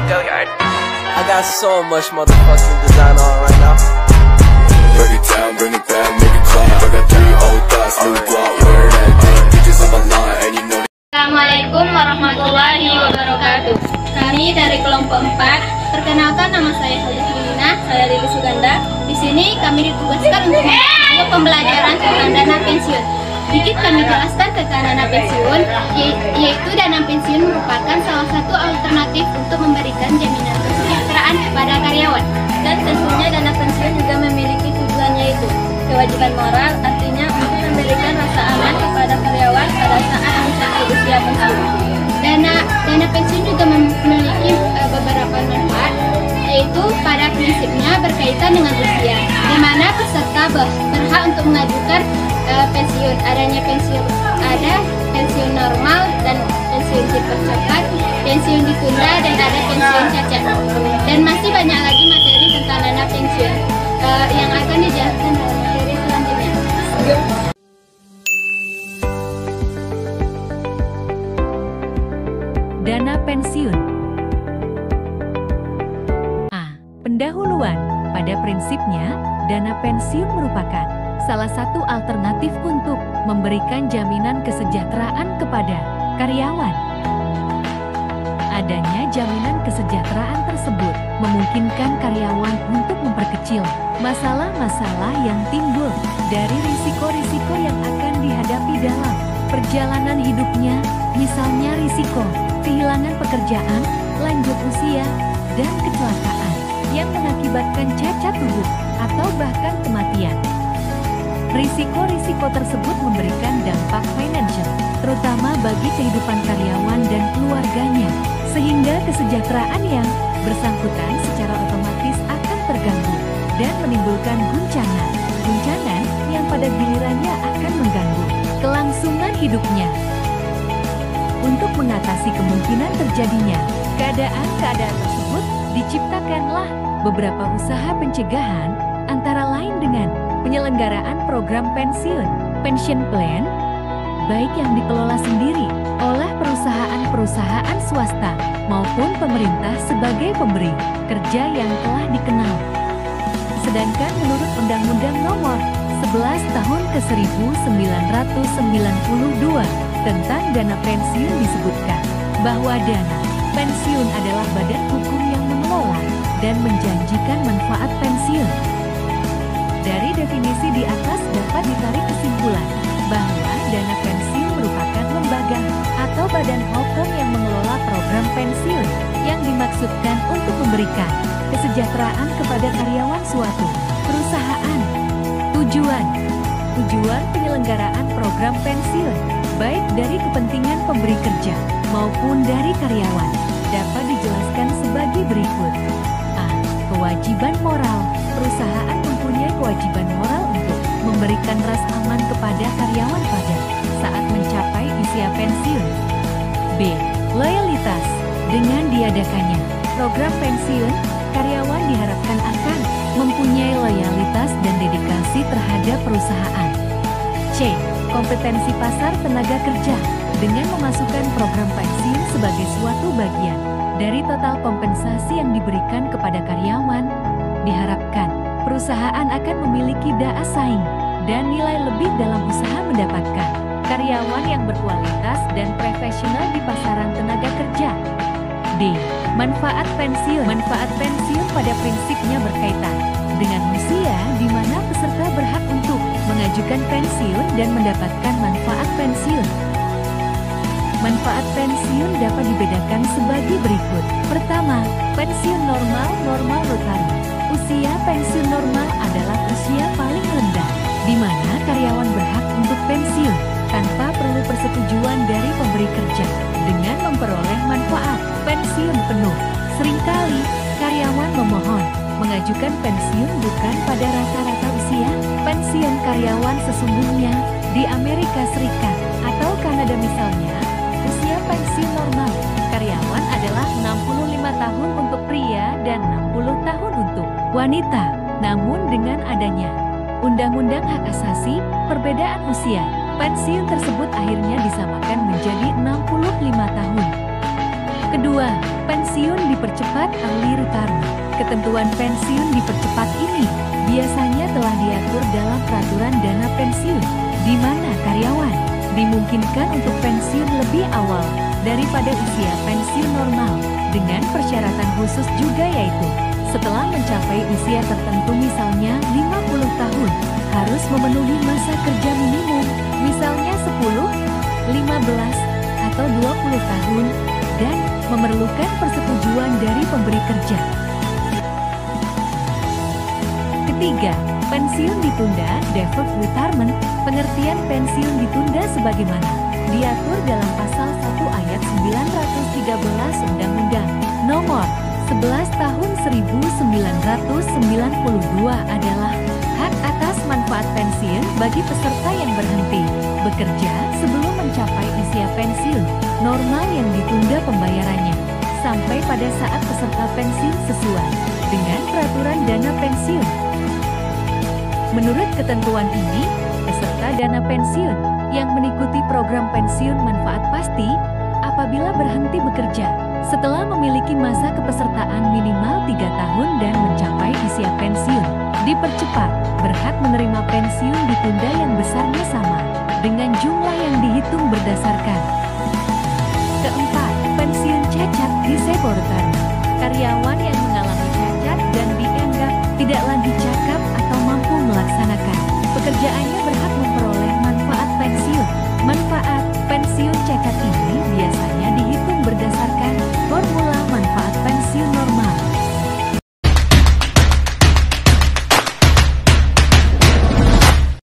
I got so much motherfucking design on right now. Break it down, bring it back, make it clap. I got 3 old thoughts, new guap, where that thing. Bitches on my line, and you know. Assalamualaikum warahmatullahi wabarakatuh. Kami dari kelompok 4. Perkenalkan, nama saya Halina, saya Lili Suganda. Di sini kami ditugaskan untuk melakukan pembelajaran tentang dana pensiun. Sedikit kami jelaskan tentang dana pensiun, yaitu dana pensiun merupakan salah satu alternatif untuk memberikan jaminan kesejahteraan kepada karyawan. Dan tentunya dana pensiun juga memiliki tujuannya, yaitu kewajiban moral, artinya untuk memberikan rasa aman kepada karyawan pada saat mencapai usia pensiun. Dana pensiun juga memiliki beberapa manfaat, yaitu pada prinsipnya berkaitan dengan usia, di mana peserta berhak untuk mengajukan pensiun. Ada pensiun normal dan pensiun dipercepat, pensiun ditunda, dan ada pensiun cacat. Dan masih banyak lagi materi tentang dana pensiun yang akan dijelaskan dalam materi selanjutnya. Dana pensiun. Pendahuluan. Pada prinsipnya, dana pensiun merupakan salah satu alternatif untuk memberikan jaminan kesejahteraan kepada karyawan. Adanya jaminan kesejahteraan tersebut memungkinkan karyawan untuk memperkecil masalah-masalah yang timbul dari risiko-risiko yang akan dihadapi dalam perjalanan hidupnya, misalnya risiko kehilangan pekerjaan, lanjut usia, dan kecelakaan yang mengakibatkan cacat tubuh atau bahkan kematian. Risiko-risiko tersebut memberikan dampak finansial, terutama bagi kehidupan karyawan dan keluarganya, sehingga kesejahteraan yang bersangkutan secara otomatis akan terganggu dan menimbulkan guncangan yang pada gilirannya akan mengganggu kelangsungan hidupnya. Untuk mengatasi kemungkinan terjadinya keadaan-keadaan tersebut, diciptakanlah beberapa usaha pencegahan, antara lain dengan penyelenggaraan program pensiun, pension plan, baik yang dikelola sendiri oleh perusahaan-perusahaan swasta maupun pemerintah sebagai pemberi kerja yang telah dikenal. Sedangkan menurut Undang-Undang Nomor 11 Tahun ke-1992 tentang dana pensiun disebutkan bahwa dana pensiun adalah badan hukum yang mengelola dan menjanjikan manfaat pensiun. Dari definisi di atas dapat ditarik kesimpulan bahwa dana pensiun merupakan lembaga atau badan hukum yang mengelola program pensiun yang dimaksudkan untuk memberikan kesejahteraan kepada karyawan suatu perusahaan. Tujuan penyelenggaraan program pensiun, baik dari kepentingan pemberi kerja maupun dari karyawan, dapat dijelaskan sebagai berikut. Kewajiban moral. Perusahaan mempunyai kewajiban moral untuk memberikan rasa aman kepada karyawan pada saat mencapai usia pensiun. B. Loyalitas. Dengan diadakannya program pensiun, karyawan diharapkan akan mempunyai loyalitas dan dedikasi terhadap perusahaan. C. Kompetensi pasar tenaga kerja. Dengan memasukkan program pensiun sebagai suatu bagian dari total kompensasi yang diberikan kepada karyawan, diharapkan perusahaan akan memiliki daya saing dan nilai lebih dalam usaha mendapatkan karyawan yang berkualitas dan profesional di pasaran tenaga kerja. D. Manfaat pensiun. Manfaat pensiun pada prinsipnya berkaitan dengan usia di mana peserta berhak untuk mengajukan pensiun dan mendapatkan manfaat pensiun. Manfaat pensiun dapat dibedakan sebagai berikut. Pertama, pensiun normal rotari. Usia pensiun normal adalah usia paling rendah, di mana karyawan berhak untuk pensiun tanpa perlu persetujuan dari pemberi kerja dengan memperoleh manfaat pensiun penuh. Seringkali, karyawan memohon mengajukan pensiun bukan pada rata-rata usia pensiun karyawan sesungguhnya di Amerika Serikat atau Kanada misalnya. Usia pensiun normal karyawan adalah 65 tahun untuk pria dan 60 tahun untuk wanita. Namun dengan adanya Undang-Undang Hak Asasi, perbedaan usia pensiun tersebut akhirnya disamakan menjadi 65 tahun. Kedua, pensiun dipercepat. dipercepat early retirement. Ketentuan pensiun dipercepat ini biasanya telah diatur dalam peraturan dana pensiun, di mana karyawan dimungkinkan untuk pensiun lebih awal daripada usia pensiun normal, dengan persyaratan khusus juga, yaitu setelah mencapai usia tertentu, misalnya 50 tahun, harus memenuhi masa kerja minimum, misalnya 10, 15, atau 20 tahun, dan memerlukan persetujuan dari pemberi kerja. Ketiga, pensiun ditunda, deferred retirement. Pengertian pensiun ditunda sebagaimana diatur dalam pasal 1 ayat 913 Undang-Undang Nomor 11 Tahun 1992 adalah hak atas manfaat pensiun bagi peserta yang berhenti bekerja sebelum mencapai usia pensiun normal yang ditunda pembayarannya sampai pada saat peserta pensiun sesuai dengan peraturan dana pensiun. Menurut ketentuan ini, peserta dana pensiun yang mengikuti program pensiun manfaat pasti apabila berhenti bekerja setelah memiliki masa kepesertaan minimal 3 tahun dan mencapai usia pensiun dipercepat, berhak menerima pensiun ditunda yang besarnya sama dengan jumlah yang dihitung berdasarkan. Keempat, pensiun cacat disable retirement. Karyawan yang mengalami cacat dan dianggap tidak lagi cakap atau mampu melaksanakan pekerjaannya berhak memperoleh